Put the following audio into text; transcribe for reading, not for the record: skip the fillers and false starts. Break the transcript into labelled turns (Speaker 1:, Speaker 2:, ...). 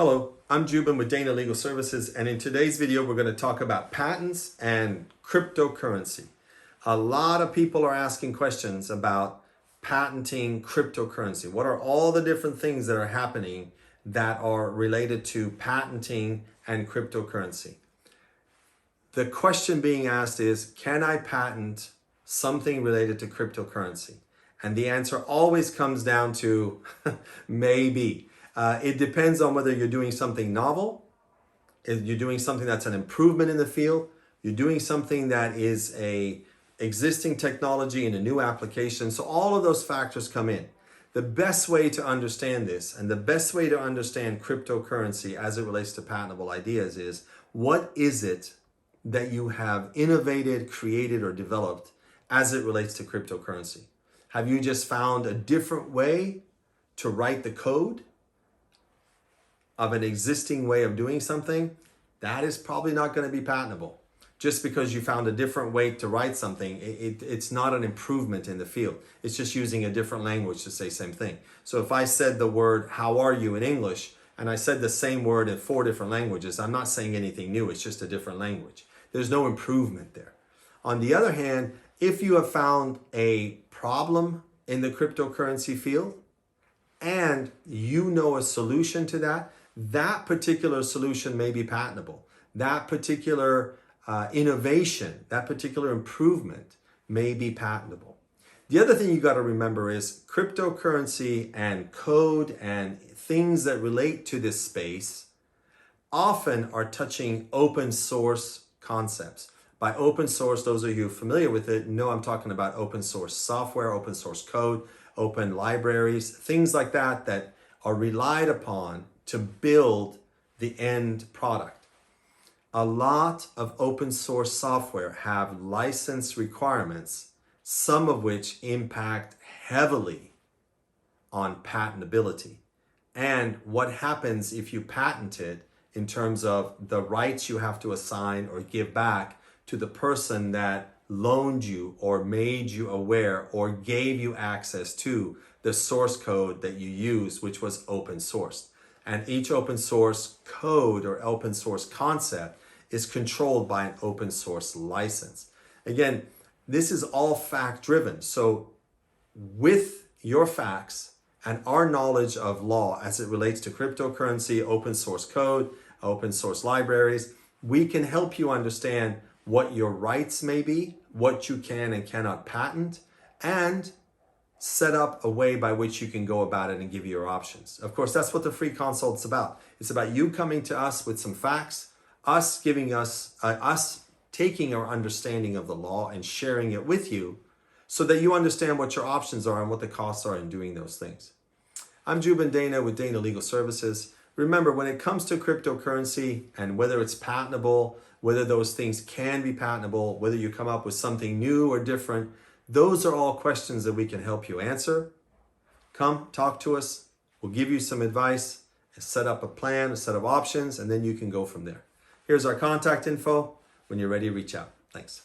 Speaker 1: Hello, I'm Jubin with Dana Legal Services, and in today's video we're going to talk about patents and cryptocurrency. A lot of people are asking questions about patenting cryptocurrency. What are all the different things that are happening that are related to patenting and cryptocurrency? The question being asked is, can I patent something related to cryptocurrency? And the answer always comes down to maybe. It depends on whether you're doing something novel, if you're doing something that's an improvement in the field, you're doing something that is a existing technology in a new application. So all of those factors come in. The best way to understand this and the best way to understand cryptocurrency as it relates to patentable ideas is, what is it that you have innovated, created, or developed as it relates to cryptocurrency? Have you just found a different way to write the code of an existing way of doing something? That is probably not going to be patentable. Just because you found a different way to write something, it's not an improvement in the field. It's just using a different language to say same thing. So if I said the word, how are you, in English, and I said the same word in 4 different languages, I'm not saying anything new, it's just a different language. There's no improvement there. On the other hand, if you have found a problem in the cryptocurrency field, and you know a solution to that, that particular solution may be patentable. That particular innovation, that particular improvement may be patentable. The other thing you got to remember is cryptocurrency and code and things that relate to this space often are touching open source concepts. By open source, those of you familiar with it know I'm talking about open source software, open source code, open libraries, things like that that are relied upon to build the end product. A lot of open source software have license requirements, some of which impact heavily on patentability. And what happens if you patent it in terms of the rights you have to assign or give back to the person that loaned you or made you aware or gave you access to the source code that you use, which was open sourced. And each open source code or open source concept is controlled by an open source license. Again, this is all fact driven. So with your facts and our knowledge of law as it relates to cryptocurrency, open source code, open source libraries, we can help you understand what your rights may be, what you can and cannot patent, and set up a way by which you can go about it and give you your options. Of course, that's what the free consult is about. It's about you coming to us with some facts, us taking our understanding of the law and sharing it with you so that you understand what your options are and what the costs are in doing those things. I'm Jubin Dana with Dana Legal Services. Remember, when it comes to cryptocurrency and whether it's patentable, whether those things can be patentable, whether you come up with something new or different, those are all questions that we can help you answer. Come talk to us. We'll give you some advice, set up a plan, a set of options, and then you can go from there. Here's our contact info. When you're ready, reach out. Thanks.